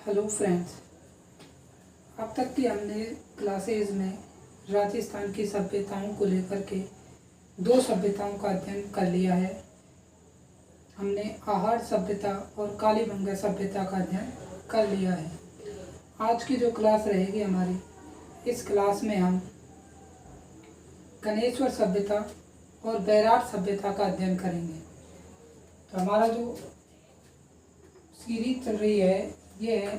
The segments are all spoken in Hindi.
हेलो फ्रेंड्स, अब तक की हमने क्लासेज में राजस्थान की सभ्यताओं को लेकर के दो सभ्यताओं का अध्ययन कर लिया है। हमने आहार सभ्यता और कालीबंगा सभ्यता का अध्ययन कर लिया है। आज की जो क्लास रहेगी हमारी, इस क्लास में हम गणेश्वर सभ्यता और बैराट सभ्यता का अध्ययन करेंगे। तो हमारा जो सीरीज चल रही है ये है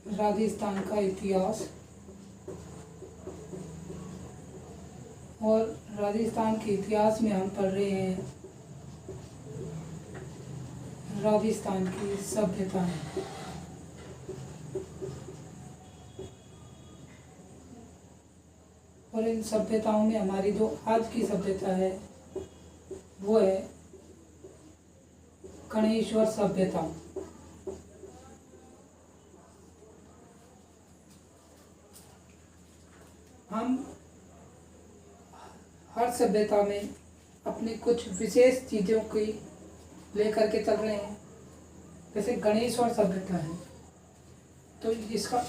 राजस्थान का इतिहास, और राजस्थान के इतिहास में हम पढ़ रहे हैं राजस्थान की सभ्यता। और इन सभ्यताओं में हमारी जो आज की सभ्यता है वो है गणेश्वर सभ्यता। हम हर सभ्यता में अपनी कुछ विशेष चीज़ों की लेकर के चल रहे हैं। जैसे गणेश्वर सभ्यता है तो इसका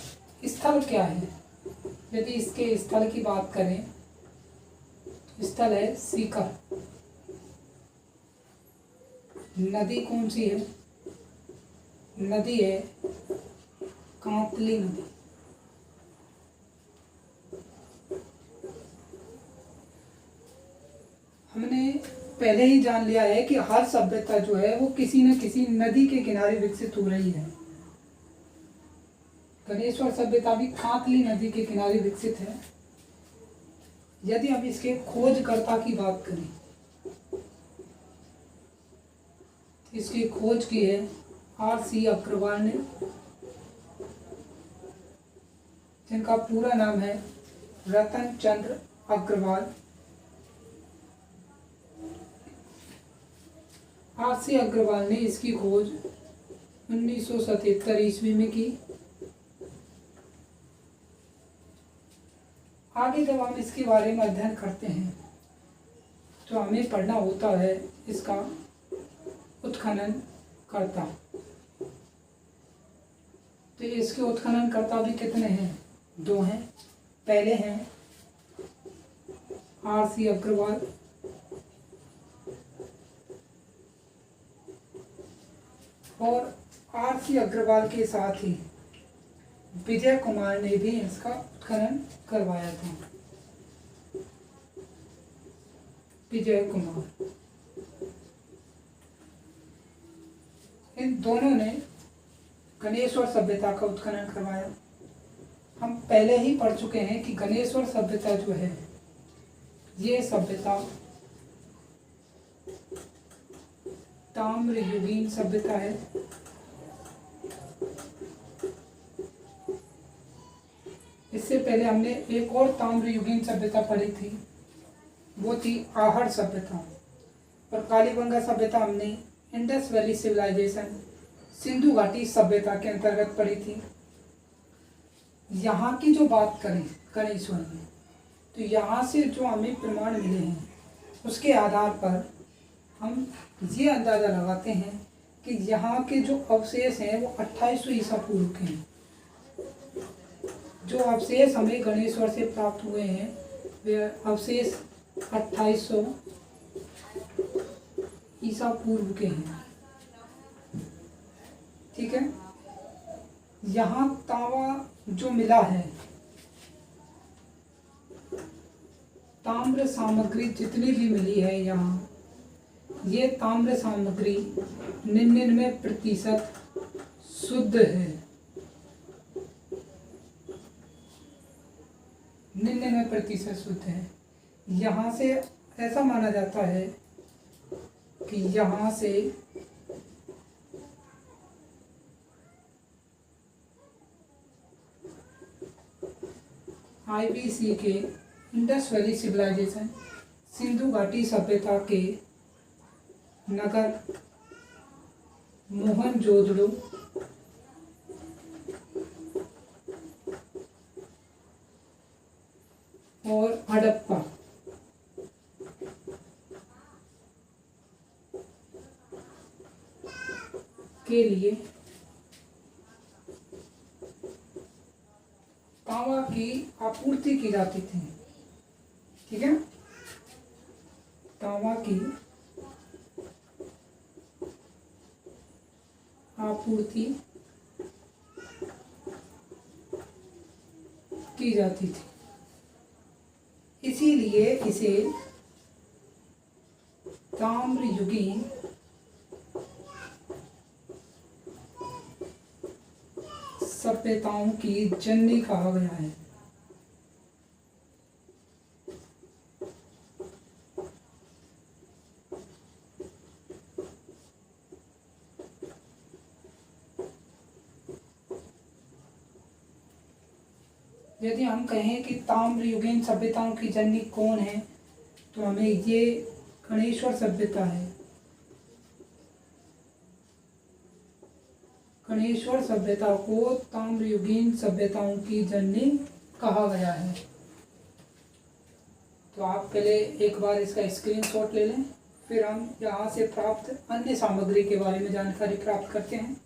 स्थल क्या है? यदि इसके स्थल की बात करें तो स्थल है सीकर। नदी कौन सी है? नदी है कांतली नदी। हमने पहले ही जान लिया है कि हर सभ्यता जो है वो किसी न किसी नदी के किनारे विकसित हो रही है। गणेश्वर सभ्यता भी कांतली नदी के किनारे विकसित है। यदि हम इसके खोजकर्ता की बात करें, इसकी खोज की है R.C. अग्रवाल ने, जिनका पूरा नाम है रतन चंद्र अग्रवाल। R.C. अग्रवाल ने इसकी खोज 1977 ईस्वी में की। आगे जब हम इसके बारे में अध्ययन करते हैं तो हमें पढ़ना होता है इसका उत्खनन करता। तो इसके उत्खनन करता भी कितने हैं? दो हैं। पहले हैं R.C. अग्रवाल, और R.C. अग्रवाल के साथ ही विजय कुमार ने भी इसका उत्खनन करवाया था। विजय कुमार, इन दोनों ने गणेश्वर सभ्यता का उत्खनन करवाया। हम पहले ही पढ़ चुके हैं कि गणेश्वर सभ्यता जो है ये सभ्यता ताम्रयुगीन सभ्यता है। इससे पहले हमने एक और ताम्रयुगीन सभ्यता पढ़ी थी, वो थी आहड़ सभ्यता। और कालीबंगा सभ्यता हमने इंडस वैली सिविलाइजेशन, सिंधु घाटी सभ्यता के अंतर्गत पढ़ी थी। यहाँ की जो बात करें गणेश्वर में, तो यहाँ से जो हमें प्रमाण मिले हैं उसके आधार पर हम ये अंदाज़ा लगाते हैं कि यहाँ के जो अवशेष हैं वो 2800 ईसा पूर्व के हैं। जो अवशेष हमें गणेश्वर से प्राप्त हुए हैं वे अवशेष 2800 ईसा पूर्व के हैं। ठीक है। यहाँ तांबा जो मिला है, ताम्र सामग्री जितनी भी मिली है यहाँ, ये ताम्र सामग्री 99% शुद्ध है। 99% शुद्ध है। यहाँ से ऐसा माना जाता है कि यहाँ से IBC के इंडस वैली सिविलाइजेशन, सिंधु घाटी सभ्यता के नगर मोहनजोदड़ो, और हड़प्पा, तांबा की आपूर्ति की जाती थी। ठीक है, तांबा की आपूर्ति की जाती थी, इसीलिए इसे ताम्रयुगीन सभ्यताओं की जननी कहा गया है। यदि हम कहें कि ताम्रयुगीन सभ्यताओं की जननी कौन है, तो हमें ये गणेश्वर सभ्यता है। गणेश्वर सभ्यता को ताम्रयुगीन सभ्यताओं की जननी कहा गया है। तो आप पहले एक बार इसका स्क्रीनशॉट ले लें, फिर हम यहाँ से प्राप्त अन्य सामग्री के बारे में जानकारी प्राप्त करते हैं।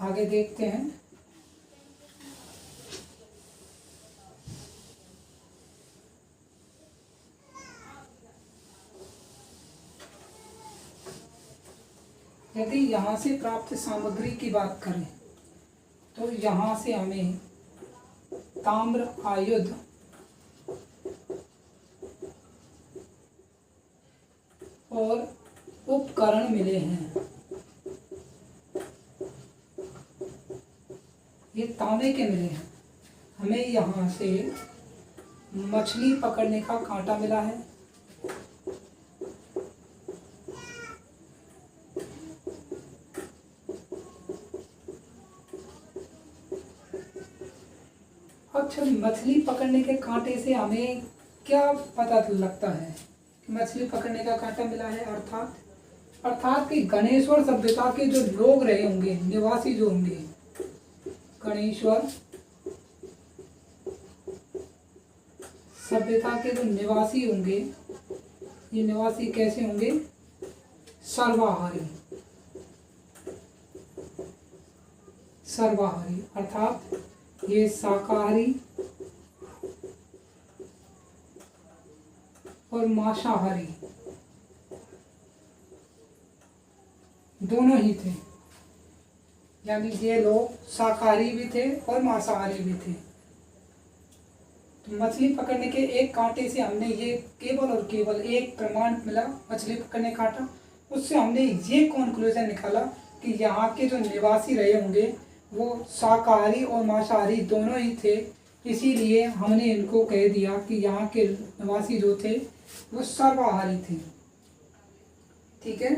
आगे देखते हैं। यदि यहाँ से प्राप्त सामग्री की बात करें तो यहाँ से हमें ताम्र आयुध और उपकरण मिले हैं। ये तांबे के मिले हैं। हमें यहाँ से मछली पकड़ने का कांटा मिला है, अच्छा मछली पकड़ने के कांटे से हमें क्या पता लगता है कि मछली पकड़ने का कांटा मिला है, अर्थात कि गणेश्वर सभ्यता के जो लोग रहे होंगे, निवासी जो होंगे, गणेश्वर सभ्यता के जो निवासी होंगे, ये निवासी कैसे होंगे? सर्वाहारी। सर्वाहारी अर्थात ये शाकाहारी और मांसाहारी दोनों ही थे। यानी ये लोग शाकाहारी भी थे और मांसाहारी भी थे। तो मछली पकड़ने के एक कांटे से हमने ये केवल और केवल एक प्रमाण मिला, मछली पकड़ने कांटा, उससे हमने ये कंक्लूजन निकाला कि यहाँ के जो निवासी रहे होंगे वो शाकाहारी और मांसाहारी दोनों ही थे। इसीलिए हमने इनको कह दिया कि यहाँ के निवासी जो थे वो सर्वाहारी थे। ठीक है,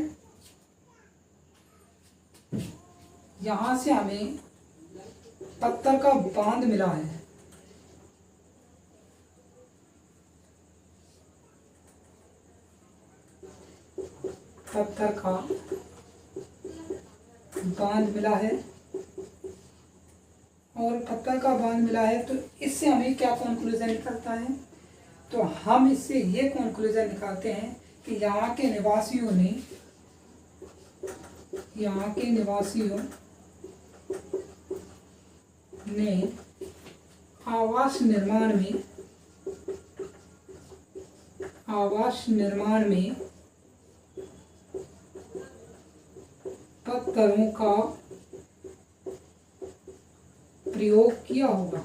यहाँ से हमें पत्थर का बांध मिला है। पत्थर का बांध मिला है और पत्थर का बांध मिला है, तो इससे हमें क्या कंक्लूजन निकलता है? तो हम इससे ये कंक्लूजन निकालते हैं कि यहाँ के निवासियों ने आवास निर्माण में पत्थरों का प्रयोग किया होगा।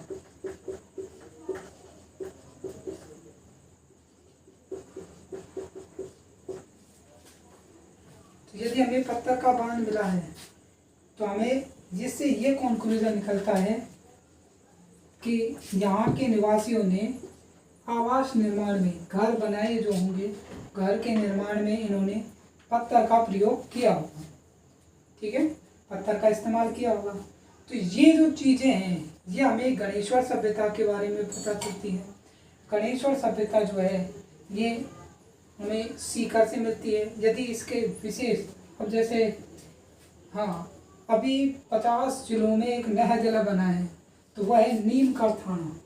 तो यदि हमें पत्थर का बांध मिला है तो हमें जिससे ये कंक्लूजन निकलता है कि यहाँ के निवासियों ने आवास निर्माण में, घर बनाए जो होंगे, घर के निर्माण में इन्होंने पत्थर का प्रयोग किया होगा। ठीक है, पत्थर का इस्तेमाल किया होगा। तो ये जो चीज़ें हैं ये हमें गणेश्वर सभ्यता के बारे में पता चलती है। गणेश्वर सभ्यता जो है ये हमें सीकर से मिलती है। यदि इसके विशेष, अब जैसे अभी 50 जिलों में एक नया जिला बना है तो वह है नीम का थाना।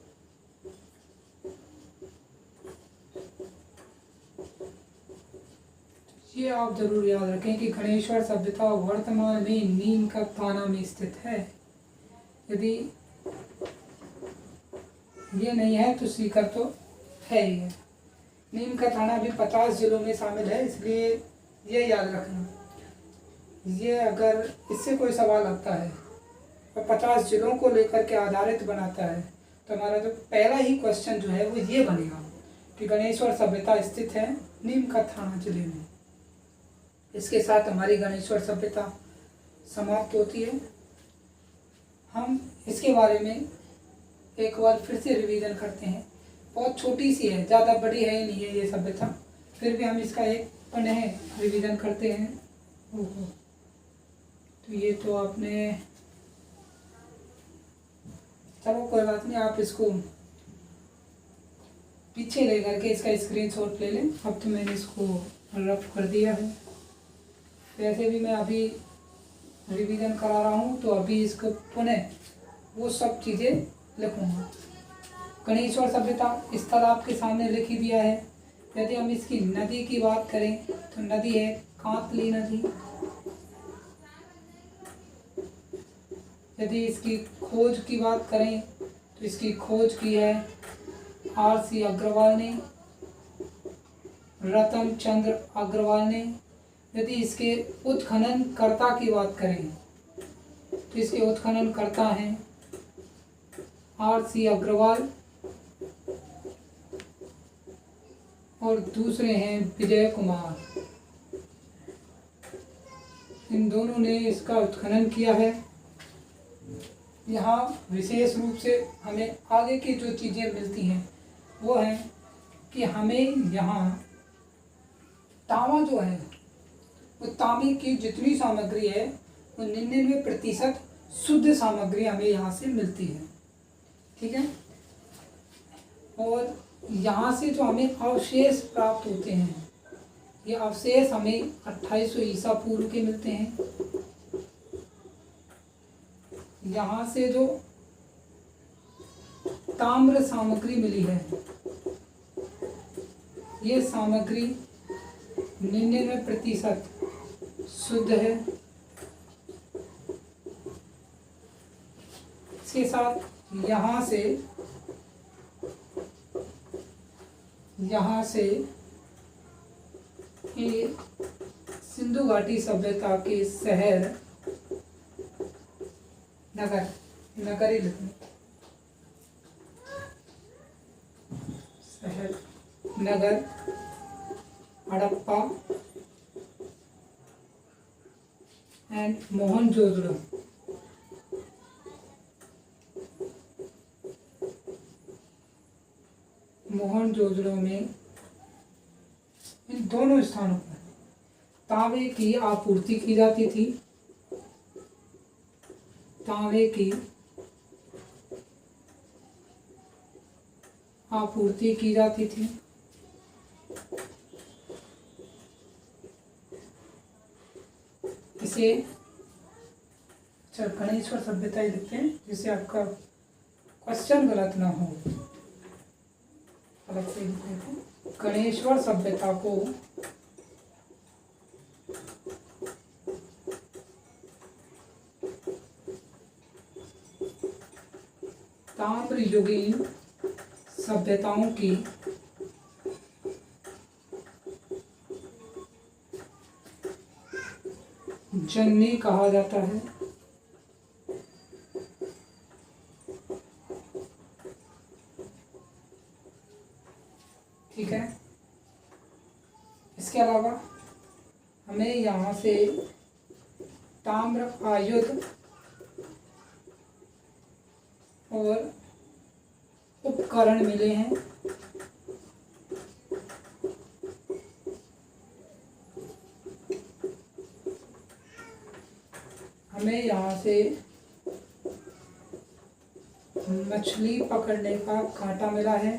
ये आप जरूर याद रखें कि गणेश्वर सभ्यता वर्तमान में नीमकाथ थाना में स्थित है। यदि ये नहीं है तो सीकर तो है ही है। नीमकाथ थाना भी 50 जिलों में शामिल है, इसलिए ये याद रखना। ये अगर इससे कोई सवाल आता है और 50 जिलों को लेकर के आधारित बनाता है तो हमारा जो पहला ही क्वेश्चन जो है वो ये बनेगा कि गणेश्वर सभ्यता स्थित है नीमकाथ थाना जिले में। इसके साथ हमारी गणेश्वर सभ्यता समाप्त होती है। हम इसके बारे में एक बार फिर से रिवीजन करते हैं। बहुत छोटी सी है, ज़्यादा बड़ी है ही नहीं है ये सभ्यता, फिर भी हम इसका एक पुनः रिवीजन करते हैं। ओहो, तो ये तो आपने, चलो कोई बात नहीं, आप इसको पीछे ले करके इसका स्क्रीनशॉट ले लें। अब तो मैंने इसको रफ कर दिया है। वैसे भी मैं अभी रिवीजन करा रहा हूँ तो अभी इसको पुनः वो सब चीज़ें लिखूँगा। गणेश्वर सभ्यता स्थल आपके सामने लिख ही दिया है। यदि हम इसकी नदी की बात करें तो नदी है कांतली नदी। यदि इसकी खोज की बात करें तो इसकी खोज की है R.C. अग्रवाल ने, रतन चंद्र अग्रवाल ने। यदि इसके उत्खनन कर्ता की बात करें तो इसके उत्खनन कर्ता हैं R.C. अग्रवाल और दूसरे हैं विजय कुमार। इन दोनों ने इसका उत्खनन किया है। यहाँ विशेष रूप से हमें आगे की जो चीज़ें मिलती हैं वो है कि हमें यहाँ तांबा जो है वो तांबे की जितनी सामग्री है वो 99% शुद्ध सामग्री हमें यहाँ से मिलती है। ठीक है, और यहाँ से जो हमें अवशेष प्राप्त होते हैं ये अवशेष हमें 2800 ईसा पूर्व के मिलते हैं। यहाँ से जो ताम्र सामग्री मिली है ये सामग्री 99% शुद्ध है। इसके साथ यहाँ से ये सिंधु घाटी सभ्यता के शहर नगर ही लिखना, शहर नगर हड़प्पा एंड मोहनजोदड़ो में इन दोनों स्थानों पर तांबे की आपूर्ति की जाती थी। तांबे की आपूर्ति की जाती थी। इसे गणेश्वर सभ्यता ही लिखते हैं जिससे आपका क्वेश्चन गलत ना हो। अलग से लिखते हैं गणेश्वर सभ्यता को ताम्र युगीन सभ्यताओं की जननी कहा जाता है। ठीक है, इसके अलावा हमें यहाँ से ताम्र आयुध और उपकरण मिले हैं। हमें यहाँ से मछली पकड़ने का कांटा मिला है।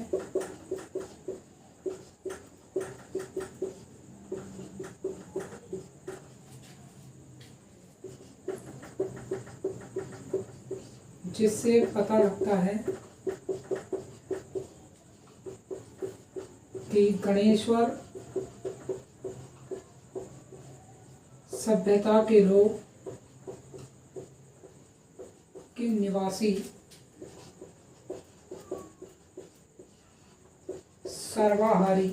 जिससे पता लगता है कि गणेश्वर सभ्यता के लोग के निवासी सर्वाहारी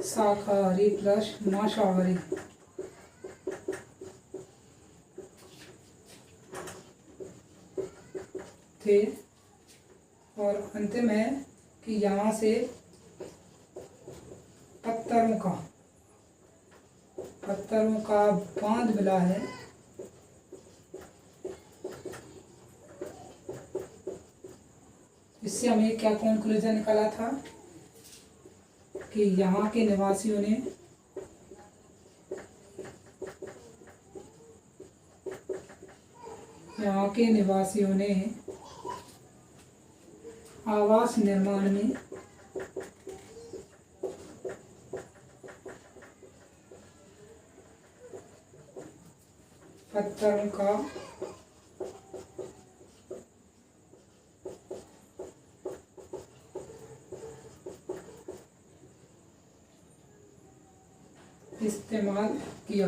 शाकाहारी प्लस मांसाहारी थे। और अंतिम है कि यहाँ से पत्थरों का बांध मिला है। इससे हमें क्या कंक्लूजन निकाला था कि यहाँ के निवासियों ने आवास निर्माण में पत्थरों का इस्तेमाल किया।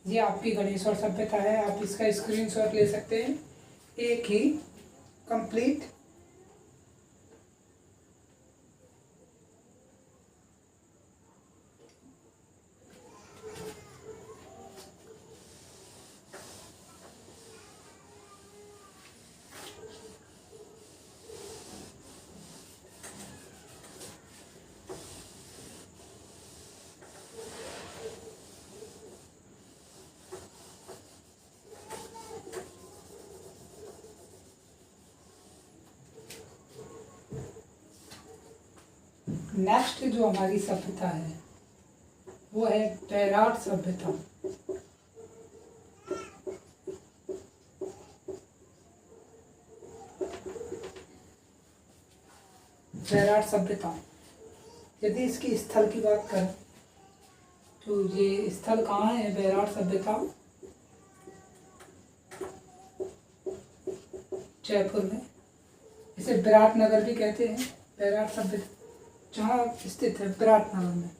ये आपकी गणेश्वर सभ्यता है, आप इसका स्क्रीनशॉट ले सकते हैं। एक ही कंप्लीट नेक्स्ट जो हमारी सभ्यता है वो है बैराट सभ्यता। बैराट सभ्यता, यदि इसकी स्थल की बात करें तो ये स्थल कहाँ है? बैराट सभ्यता जयपुर में, इसे विराटनगर भी कहते हैं। बैराट सभ्यता जहाँ स्थित है विराटनगर में।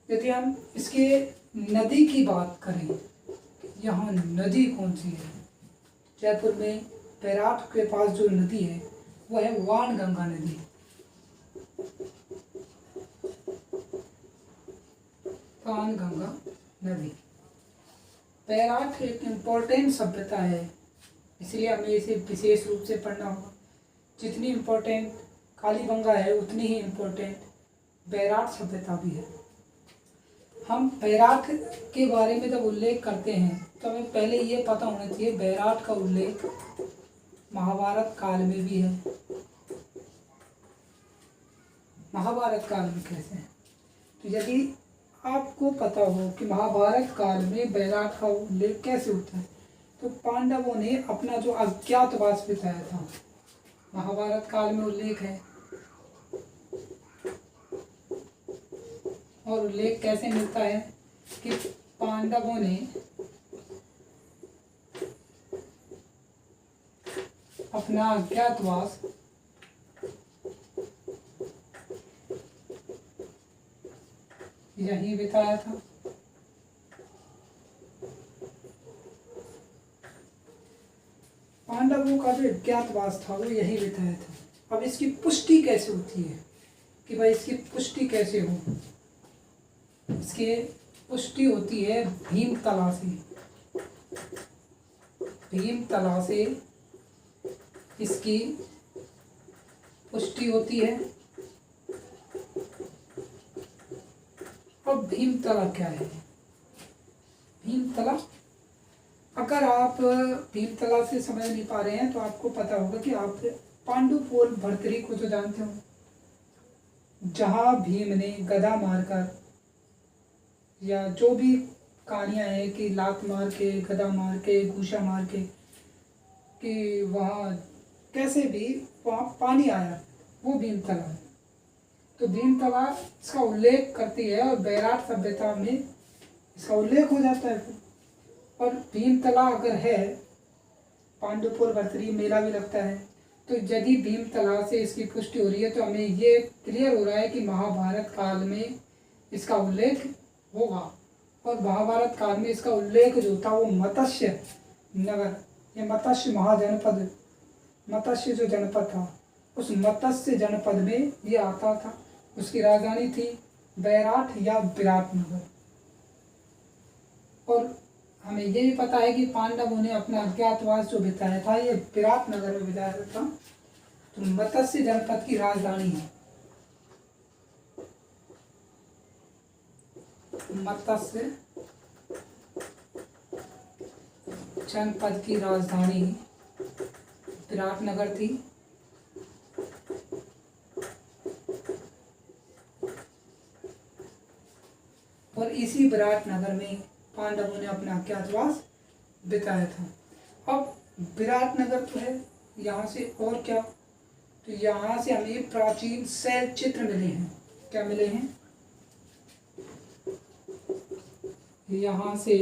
यदि हम इसके नदी की बात करें, यहाँ नदी कौन सी है? जयपुर में बैराट के पास जो नदी है वो है वाणगंगा नदी। वाणगंगा नदी। बैराट एक इम्पोर्टेंट सभ्यता है, इसलिए हमें इसे विशेष रूप से पढ़ना होगा। जितनी इम्पोर्टेंट कालीबंगा है उतनी ही इम्पोर्टेंट बैराट सभ्यता भी है। हम बैराट के बारे में जब उल्लेख करते हैं तो हमें पहले ये पता होना चाहिए बैराट का उल्लेख महाभारत काल में भी है। महाभारत काल में कैसे है? तो यदि आपको पता हो कि महाभारत काल में बैराट का उल्लेख कैसे होता है, तो पांडवों ने अपना जो अज्ञातवास बिताया था, महाभारत काल में उल्लेख है। और उल्लेख कैसे मिलता है कि पांडवों ने अपना अज्ञातवास यहीं बिताया था। पांडवों का जो अज्ञातवास था वो यहीं बिताया था। अब इसकी पुष्टि कैसे होती है कि भाई इसकी पुष्टि कैसे हो? इसकी पुष्टि होती है भीमतला से। भीमतला से इसकी पुष्टि होती है। अब भीमतला क्या है? भीमतला, अगर आप भीमतला से समझ नहीं पा रहे हैं तो आपको पता होगा कि आप पांडुपुर भर्तरी को तो जानते हो, जहाँ भीम ने गदा मारकर, या जो भी कहानियाँ हैं कि लात मार के, गदा मार के, घूसा मार के, कि वहाँ कैसे भी वहाँ पानी आया, वो भीमतला है। तो भीमतला इसका उल्लेख करती है और बैराट सभ्यता में इसका उल्लेख हो जाता है। और भीमतला अगर है, पांडुपुर भर्तरी मेला भी लगता है, तो यदि भीमतला से इसकी पुष्टि हो रही है तो हमें ये क्लियर हो रहा है कि महाभारत काल में इसका उल्लेख होगा। और महाभारत काल में इसका उल्लेख जो था वो मत्स्य नगर, ये मत्स्य महाजनपद, मत्स्य जो जनपद था उस मत्स्य जनपद में ये आता था। उसकी राजधानी थी बैराठ या विराटनगर। और हमें ये भी पता है कि पांडवों ने अपना अज्ञातवास जो बिताया था ये विराटनगर में बिताया था। तो मत्स्य जनपद की राजधानी है, मत्स्य जनपद की राजधानी विराटनगर थी। और इसी विराटनगर में पांडवों ने अपना अज्ञातवास बिताया था। अब विराटनगर तो है, यहाँ से और क्या, तो यहाँ से हमें प्राचीन शैल चित्र मिले हैं। क्या मिले हैं? यहाँ से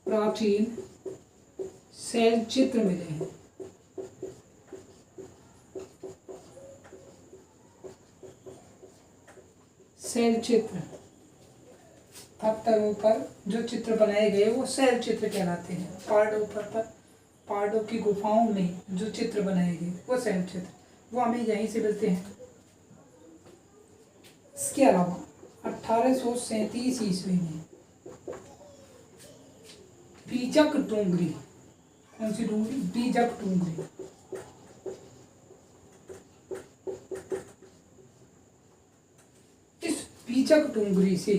प्राचीन शैल चित्र मिले हैं। शैल चित्र, पत्थरों पर जो चित्र बनाए गए वो शैल चित्र कहलाते हैं। पहाड़ों की गुफाओं में जो चित्र बनाए गए वो शैल चित्र, वो हमें यहीं से मिलते हैं। इसके अलावा 1837 ईस्वी में बीजक डूंगरी, कौन सी डूंगरी? बीजक डूंगरी। इस बीजक डूंगरी से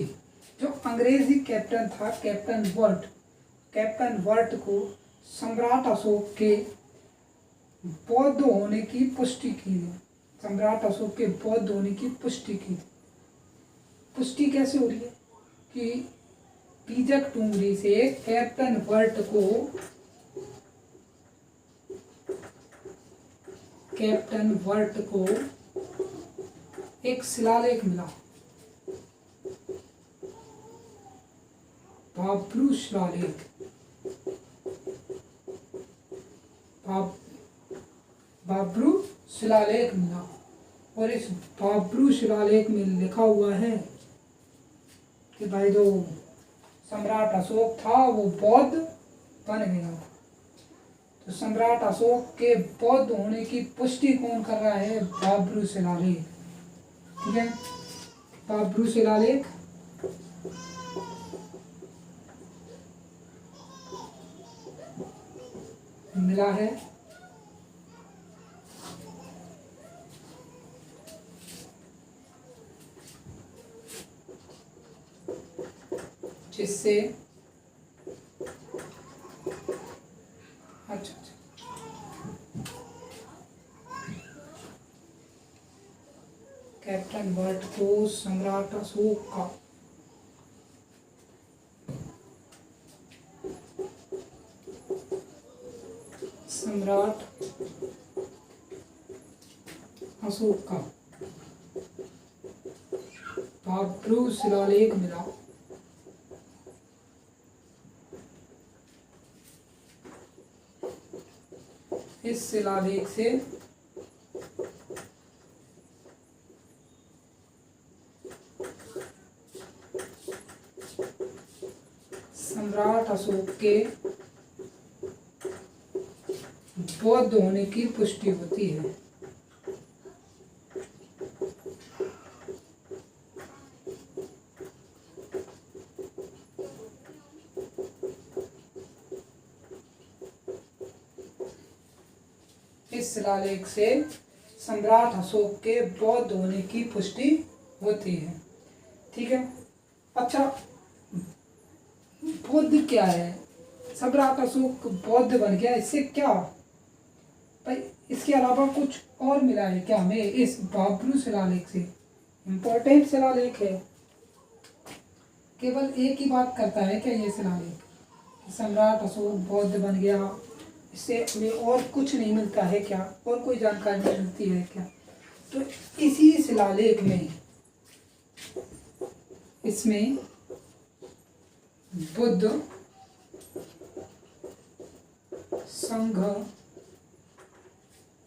जो अंग्रेजी कैप्टन था कैप्टन वर्ट को सम्राट अशोक के बौद्ध होने की पुष्टि की। सम्राट अशोक के बौद्ध होने की पुष्टि की। पुष्टि कैसे हो रही है कि बीजक डूंगरी से कैप्टन वर्ट को एक शिलालेख मिला, बाब्रू शिलालेख। बाब्रू शिलालेख मिला और इस बाब्रू शिलालेख में लिखा हुआ है कि भाई जो सम्राट अशोक था वो बौद्ध बन गया था। तो सम्राट अशोक के बौद्ध होने की पुष्टि कौन कर रहा है? बाब्रू शिलालेख। ठीक है, बाब्रू शिलालेख मिला है। जिससे अच्छा कैप्टन वर्ट को सम्राट अशोक का बाब्रू शिलालेख मिला। इस शिलालेख से सम्राट अशोक के बौद्ध होने की पुष्टि होती है। इस शिलालेख से सम्राट अशोक के बौद्ध होने की पुष्टि होती है। ठीक है, अच्छा बौद्ध क्या है? सम्राट अशोक बौद्ध बन गया, इससे क्या भाई? इसके अलावा कुछ और मिला है क्या हमें इस बाब्रू शिलालेख से? इम्पोर्टेंट शिलालेख है, केवल एक ही बात करता है क्या ये शिलालेख? सम्राट अशोक बौद्ध बन गया, इससे हमें और कुछ नहीं मिलता है क्या? और कोई जानकारी नहीं मिलती है क्या? तो इसी शिलालेख में इसमें बुद्ध संघ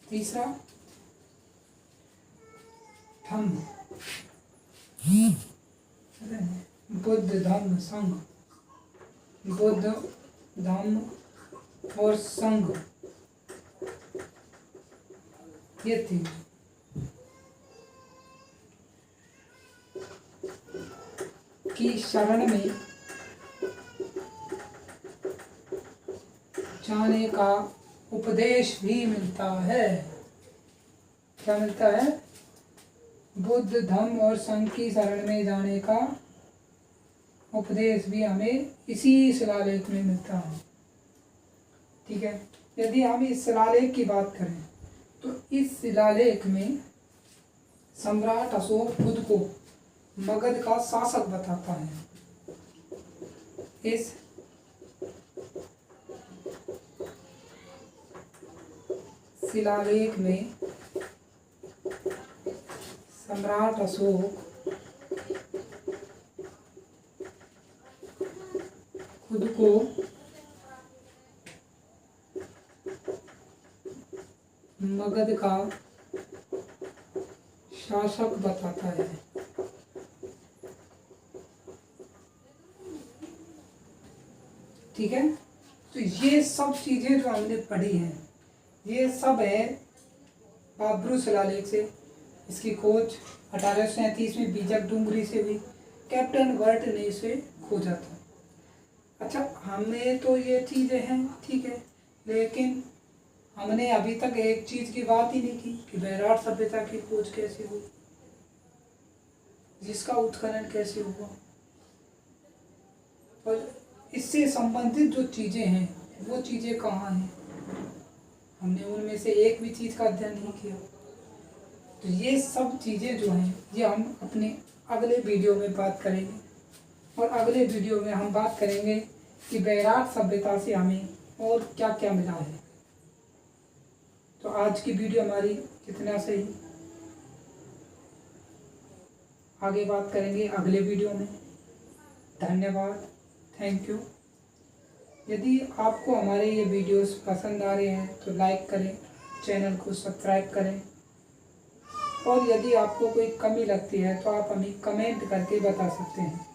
तीसरा धम्म, बुद्ध धम्म संघ, बुद्ध धम्म और संघ, ये थी। की शरण में जाने का उपदेश भी मिलता है। क्या मिलता है? बुद्ध धम्म और संघ की शरण में जाने का उपदेश भी हमें इसी शिलालेख में मिलता है। ठीक है, यदि हम इस शिलालेख की बात करें तो इस शिलालेख में सम्राट अशोक खुद को मगध का शासक बताता है। इस शिलालेख में सम्राट अशोक खुद को मगध का शासक बताता है। ठीक है, तो ये सब चीजें जो हमने पढ़ी हैं ये सब है बाबरू शिलालेख से। इसकी खोज 1837 में बीजक डूंगरी से हुई। कैप्टन वर्ट ने इसे खोजा था। अच्छा, हमें तो ये चीज़ें हैं, ठीक है, लेकिन हमने अभी तक एक चीज़ की बात ही नहीं की कि वैराट सभ्यता की खोज कैसे हुई, जिसका उत्खनन कैसे हुआ, और इससे संबंधित जो चीज़ें हैं वो चीज़ें कहाँ हैं, हमने उनमें से एक भी चीज़ का अध्ययन नहीं किया। तो ये सब चीज़ें जो हैं ये हम अपने अगले वीडियो में बात करेंगे, और अगले वीडियो में हम बात करेंगे कि वैराट सभ्यता से हमें और क्या क्या मिला है। तो आज की वीडियो हमारी इतना से ही, आगे बात करेंगे अगले वीडियो में। धन्यवाद, थैंक यू। यदि आपको हमारे ये वीडियोस पसंद आ रहे हैं तो लाइक करें, चैनल को सब्सक्राइब करें, और यदि आपको कोई कमी लगती है तो आप हमें कमेंट करके बता सकते हैं।